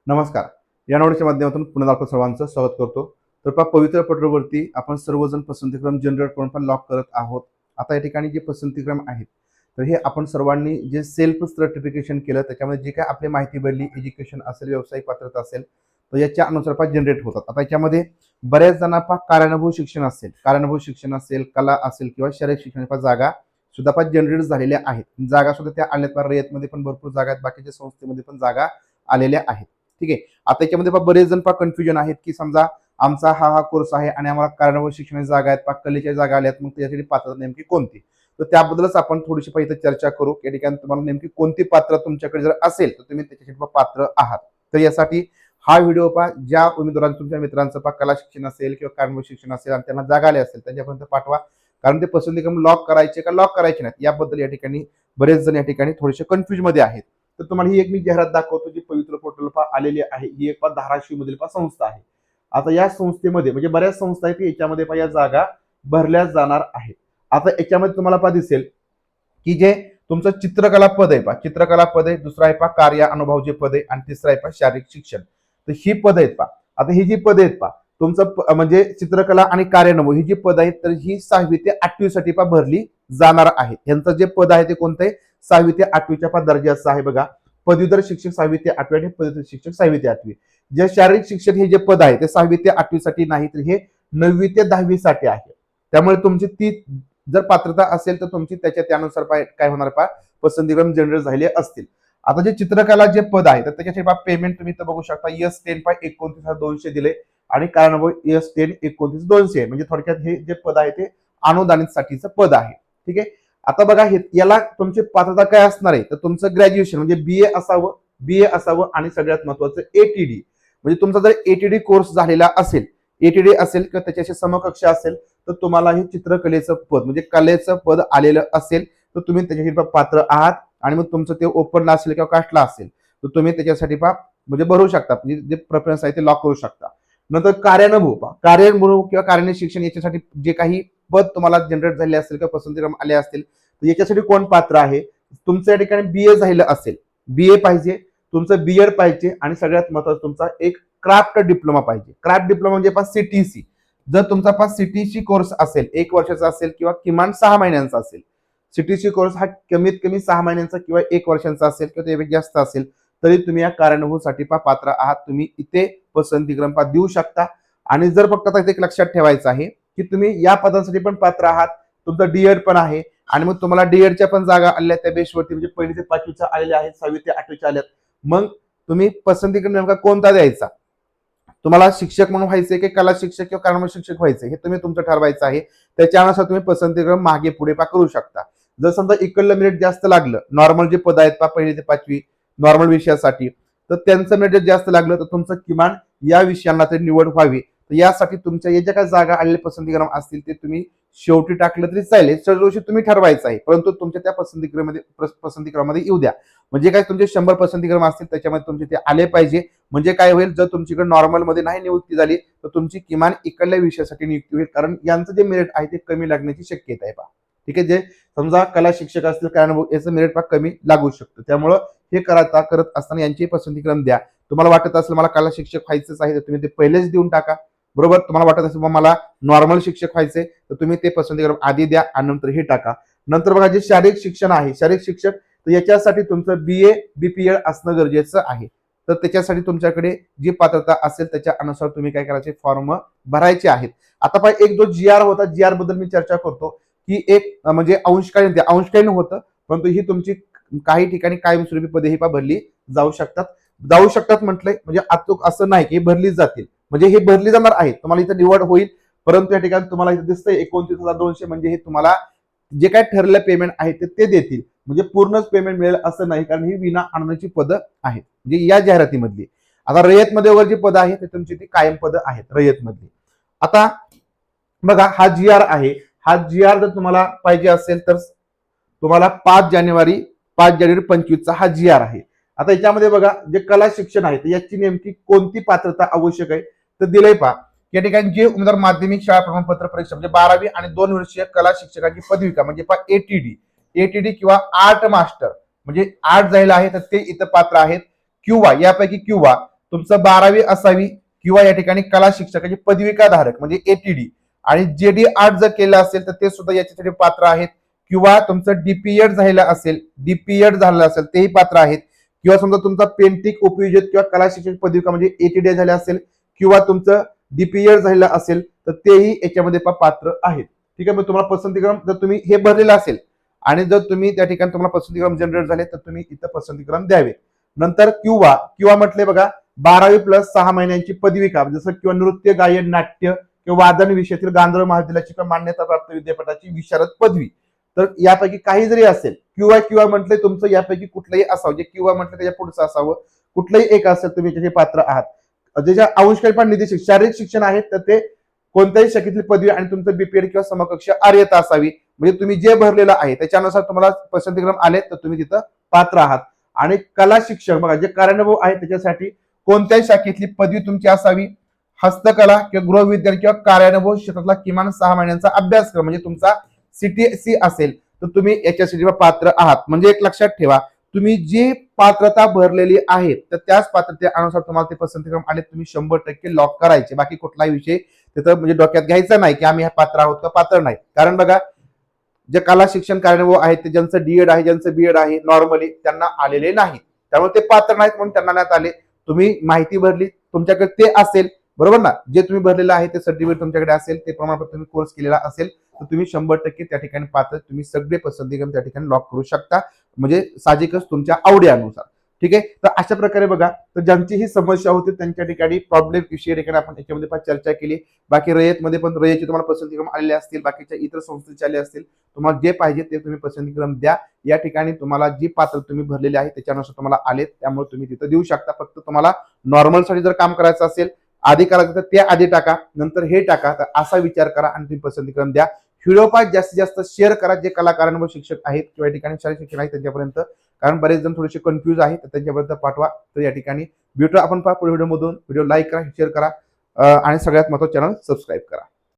नमस्कार. या नोट्सच्या माध्यमातून पुन्हा आपलं सर्वांचं स्वागत करतो. तर पवित्र पोर्टलवरती आपण सर्वजण पसंतीक्रम जनरेट करून पण लॉक करत आहोत. आता या ठिकाणी जे पसंतीक्रम आहेत तर हे आपण सर्वांनी जे सेल्फ सर्टिफिकेशन केलं त्याच्यामध्ये जे काय आपली माहिती भरली, एज्युकेशन असेल, व्यावसायिक पात्रता असेल, तर याच्या अनुसार जनरेट होतात. आता याच्यामध्ये बऱ्याच जणांना कार्यानुभव शिक्षण असेल, कला असेल किंवा शारीरिक शिक्षणाच्या जागा सुद्धा जनरेट झालेल्या आहेत. जागा सुद्धा त्या आल्यात. रयतमध्ये पण भरपूर जागा आहेत, बाकीच्या संस्थेमध्ये पण जागा आलेल्या आहेत. ठीक आहे. आता याच्यामध्ये बरेच जण कन्फ्युजन आहेत की समजा आमचा हा कोर्स आहे आणि आम्हाला कार्यानुभव शिक्षणाची जागा आहेत, कलेच्या जागा आल्यात, मग त्याच्यासाठी पात्रता नेमकी कोणती? तर त्याबद्दलच आपण थोडीशी पहिली चर्चा करू. या ठिकाणी तुम्हाला नेमकी कोणती पात्र तुमच्याकडे जर असेल तर तुम्ही त्याच्यासाठी पात्र आहात. तर यासाठी हा व्हिडिओ ज्या उमेदवारांना तुमच्या मित्रांचं कला शिक्षण असेल किंवा कार्यानुभव शिक्षण असेल आणि त्यांना जागा आले असेल त्यांच्यापर्यंत पाठवा. कारण ते पसंतीक्रम लॉक करायचे का लॉक करायचे नाहीत याबद्दल या ठिकाणी बरेच जण या ठिकाणी थोडेसे कन्फ्युज मध्ये आहेत. तर तुम्हाला ही एक मी जाहिरात दाखवतो जी पवित्र पोर्टल आलेली आहे. ही एक धाराशिव मधील संस्था आहे. आता या संस्थेमध्ये म्हणजे बऱ्याच संस्था आहेत याच्यामध्ये या जागा भरल्या जाणार आहेत. आता याच्यामध्ये तुम्हाला दिसेल की जे तुमचं चित्रकला पद आहे चित्रकला पद आहे, दुसरा आहे कार्य अनुभव जे पद आहे आणि तिसरा आहे शारीरिक शिक्षण. तर ही पद आहेत आता ही जी पद आहेत तुमचं म्हणजे चित्रकला आणि कार्यानुभव ही जी पद आहेत तर ही 6वी ते 8वी साठी भरली जाणार आहे. यांचं जे पद आहे ते कोणतं आहे? 6वी ते 8वीच्या दर्जाचं आहे बघा. पदवीधर शिक्षक 6वी ते 8वी आणि पदवीधर शिक्षक 6वी ते 8वी. जे शारीरिक शिक्षक हे जे पद आहे ते 6वी ते 8वी साठी नाही तर हे 9वी ते 10वी साठी आहे. त्यामुळे तुमची ती जर पात्रता असेल तर तुमची त्यानुसार काय होणार पसंतीक्रम जनरेट झाले असतील. आता जे चित्रकला जे पद आहे तर त्याच्यासाठी पेमेंट तुम्ही इथं बघू शकता. S10.29,200 दिले आणि कार्यानुभव S10.29,200 म्हणजे थोडक्यात हे जे पद आहे ते अनुदानित साठीचं पद आहे. ठीक आहे. आता बघा याला तुमची पात्रता काय असणार आहे तर तुमचं ग्रॅज्युएशन म्हणजे बीए असावं आणि सगळ्यात महत्वाचं एटीडी म्हणजे तुमचा जर एटीडी कोर्स झालेला असेल किंवा त्याच्याशी समकक्ष असेल तर तुम्हाला हे चित्रकलेचं पद म्हणजे कलेचं पद आलेलं असेल तर तुम्ही त्याच्यासाठी पात्र आहात. आणि मग तुमचं ते ओपनला असेल किंवा कास्टला असेल तर तुम्ही त्याच्यासाठी म्हणजे भरू शकता. म्हणजे जे प्रेफरन्स आहे ते लॉक करू शकता. नंतर कार्यानुभव किंवा कार्यान्वित शिक्षण याच्यासाठी जे काही पद तुम्हाला जनरेट झाले असेल किंवा पसंतीक्रम आले असतील तर याच्यासाठी कोण पात्र आहे? तुमचं या ठिकाणी बीए झालेलं असेल, बीए पाहिजे, तुमचं बीएड पाहिजे आणि सगळ्यात महत्वाचं तुमचा एक क्राफ्ट डिप्लोमा पाहिजे. क्राफ्ट डिप्लोमा म्हणजे सीटीसी. जर तुमचा सीटीसी कोर्स असेल 1 वर्षाचा असेल किंवा किमान 6 महिन्यांचा असेल. सीटीसी कोर्स हा कमीत कमी 6 महिन्यांचा किंवा 1 वर्षांचा असेल किंवा त्यापेक्षा जास्त असेल तरी तुम्ही या कार्यानुभवासाठी पात्र आहात. तुम्ही इथे पसंतीक्रम देऊ शकता. आणि जर फक्त आता एक लक्षात ठेवायचं आहे की तुम्ही या पदासाठी पण पात्र आहात, तुमचं डीएड पण आहे आणि मग तुम्हाला डीएडच्या पण जागा आल्या त्या बेसवरती म्हणजे 1ली ते 5वीच्या आलेल्या आहेत, 6वी ते 8वीच्या आल्यात. मग तुम्ही पसंतीक्रम नेमका कोणता द्यायचा? तुम्हाला शिक्षक म्हणून व्हायचंय की कला शिक्षक किंवा कार्यानुभव शिक्षक व्हायचंय हे तुम्ही तुमचं ठरवायचं आहे. त्याच्यानुसार तुम्ही पसंतीक्रम मागे पुढे करू शकता. जर समजा इकडलं मेरिट जास्त लागलं, नॉर्मल जे पद आहेत 1ली ते 5वी नॉर्मल विषयासाठी, तर त्यांचं मेरिट जास्त लागलं तर तुमचं किमान या विषयांना तरी निवड व्हावी. तर यासाठी तुमच्या या ज्या काही जागा आलेले पसंतीक्रम असतील ते तुम्ही शेवटी टाकलं तरी चालेल. दिवशी तुम्ही ठरवायचं आहे, परंतु तुमच्या त्या पसंतीक्रमामध्ये येऊ द्या. म्हणजे काय तुमचे 100 पसंतीक्रम असतील त्याच्यामध्ये तुमचे ते आले पाहिजे. म्हणजे काय होईल, जर तुमच्याकडे नॉर्मल मध्ये नाही नियुक्ती झाली तर तुमची किमान इकडल्या विषयासाठी नियुक्ती होईल. कारण यांचं जे मेरिट आहे ते कमी लागण्याची शक्यता आहे ठीक आहे. जे समजा कला शिक्षक असतील कार्यानुभव याचं मेरिट कमी लागू शकतं. त्यामुळं हे करत असताना यांची पसंतीक्रम द्या. तुम्हाला वाटत असेल मला कला शिक्षक व्हायचंच आहे तर तुम्ही ते पहिलेच देऊन टाका. बरोबर. तुम्हाला वाटत असेल मला नॉर्मल शिक्षक व्हायचे तर तुम्ही ते पसंतीक्रम आधी द्या आणि नंतर हे टाका. नंतर बघा जे शारीरिक शिक्षण आहे, शारीरिक शिक्षक तर याच्यासाठी तुमचं बीए बीपीएड असणं गरजेचं आहे. तर त्याच्यासाठी तुमच्याकडे जी पात्रता असेल त्याच्या अनुसार तुम्ही काय करायचे फॉर्म भरायचे आहेत. आता एक जो जीआर होता, जीआर बद्दल मी चर्चा करतो की एक म्हणजे अंशकालीन होतं, परंतु ही तुमची काही ठिकाणी कायमस्वरूपी पदे ही भरली जाऊ शकतात म्हटलंय. म्हणजे अचूक असं नाही की भरली जातील, म्हणजे हे भरली जाणार आहे. तुम्हाला इथं निवड होईल, परंतु या ठिकाणी तुम्हाला इथं दिसतंय 29,200 म्हणजे हे तुम्हाला जे काय ठरलेलं पेमेंट आहे ते देतील. म्हणजे पूर्णच पेमेंट मिळेल असं नाही, कारण ही विना अनुदानाची पदं आहेत म्हणजे या जाहिरातीमधली. आता रयतमध्ये वगैरे जी पदं आहेत ते तुमची ती कायम पदं आहेत रयतमधली. आता बघा हा जीआर आहे. हा जीआर जर तुम्हाला पाहिजे असेल तर तुम्हाला 5 जानेवारी 25 हा जीआर आहे. आता याच्यामध्ये बघा जे कला शिक्षण आहे याची नेमकी कोणती पात्रता आवश्यक आहे तर दिलंय या ठिकाणी जे उमेदवार माध्यमिक शाळा प्रमाणपत्र परीक्षा म्हणजे 12वी आणि 2 वर्षीय कला शिक्षकाची पदविका म्हणजे एटीडी किंवा आर्ट मास्टर म्हणजे आर्ट झालेला आहे तर ते इथं पात्र आहेत. क्युवा यापैकी तुमचं 12वी असावी किंवा या ठिकाणी कला शिक्षकाची पदविका धारक म्हणजे एटीडी आणि जेडी आर्ट जर केलं असेल तर ते सुद्धा याच्यासाठी पात्र आहेत, किंवा तुमचं डीपीएड झालेलं असेल, डीपीएड झालेलं असेल तेही पात्र आहेत, किंवा समजा तुमचा पेंटिक उपयोजित किंवा कला शिक्षक पदविका म्हणजे एटीडी झाले असेल किंवा तुमचं डीपीएड झालेलं असेल तर तेही याच्यामध्ये पात्र आहेत. ठीक आहे, मग तुम्हाला पसंतीक्रम जर तुम्ही हे भरलेलं असेल आणि जर तुम्ही त्या ठिकाणी तुम्हाला पसंतीक्रम जनरेट झाले तर तुम्ही इथं पसंतीक्रम द्यावे. नंतर किंवा किंवा म्हटले बघा 12वी प्लस 6 महिन्यांची पदविका जसं किंवा नृत्य गायन नाट्य किंवा वादन विषयातील गांधर्व महाविद्यालयाची किंवा मान्यता प्राप्त विद्यापीठाची विशारद पदवी, तर यापैकी काही जरी असेल किंवा किंवा म्हटले तुमचं यापैकी कुठलंही असावं, जे किंवा म्हटलं त्याच्या पुढचं असावं, कुठलंही एक असेल तुम्ही त्याचे पात्र आहात. ज्याच्या अंशकालीन पण निधी शारीरिक शिक्षण आहे तर ते कोणत्याही शाखेतील पदवी आणि तुमचं बीपीएड किंवा समकक्ष आर्यता असावी, म्हणजे तुम्ही जे भरलेलं आहे त्याच्यानुसार तुम्हाला पसंतीक्रम आले तर तुम्ही तिथं पात्र आहात. आणि कला शिक्षण बघा जे कार्यानुभव आहे त्याच्यासाठी कोणत्याही शाखेतली पदवी तुमची असावी, हस्तकला किंवा गृहविज्ञान किंवा कार्यानुभव क्षेत्रातला किमान 6 महिन्यांचा अभ्यासक्रम म्हणजे तुमचा सीटीसी असेल तर तुम्ही याच्यासाठी पात्र आहात. म्हणजे एक लक्षात ठेवा, तुम्ही जी पात्रता भरलेली आहे तर त्याच पात्रतेनुसार तुम्हाला ते पसंतीक्रम आले तुम्ही 100% लॉक करायचे. बाकी कुठलाही विषय तिथं म्हणजे डोक्यात घ्यायचा नाही की आम्ही पात्र आहोत का पात्र नाही. कारण बघा जे कला शिक्षण कार्यानुभव आहेत ते ज्यांचं डीएड आहे ज्यांचं बीएड आहे नॉर्मली त्यांना आलेले नाही, त्यामुळे ते पात्र नाहीत म्हणून त्यांना नाही आले. तुम्ही माहिती भरली तुमच्याकडे ते असेल बरोबर ना, जे तुम्ही भरलेलं आहे ते सर्टिफिकेट तुमच्याकडे असेल, ते प्रमाणपत्र तुम्ही कोर्स केलेला असेल तर तुम्ही 100% त्या ठिकाणी पात्र, तुम्ही सगळे पसंतीक्रम त्या ठिकाणी लॉक करू शकता, म्हणजे साहजिकच तुमच्या आवडीनुसार. ठीक आहे, तर अशा प्रकारे बघा, तर ज्यांची ही समस्या होती त्यांच्या ठिकाणी प्रॉब्लेम विषयी ठिकाणी आपण याच्यामध्ये चर्चा केली. बाकी रयतमध्ये पण रयतचे तुम्हाला पसंतीक्रम आलेले असतील, बाकीच्या इतर संस्थेचे आले असतील, तुम्हाला जे पाहिजे ते तुम्ही पसंतीक्रम द्या. या ठिकाणी तुम्हाला जी पात्र तुम्ही भरलेली आहे त्याच्यानुसार तुम्हाला आले, त्यामुळे तुम्ही तिथं देऊ शकता. फक्त तुम्हाला नॉर्मलसाठी जर काम करायचं असेल आधी करायचं तर ते आधी टाका, नंतर हे टाका, तर असा विचार करा आणि तुम्ही पसंतीक्रम द्या. व्हिडिओ पाठ जास्तीत जास्त शेअर करा जे कलाकारांवर शिक्षक आहेत किंवा या ठिकाणी शाळेत शिक्षक आहेत त्यांच्यापर्यंत, कारण बरेच जण थोडेसे कन्फ्यूज आहेत तर त्यांच्यापर्यंत पाठवा. तर या ठिकाणी भेटू आपण पुढे व्हिडिओमधून. व्हिडिओ लाईक करा, शेअर करा आणि सगळ्यात महत्त्वाचं चॅनल सबस्क्राईब करा.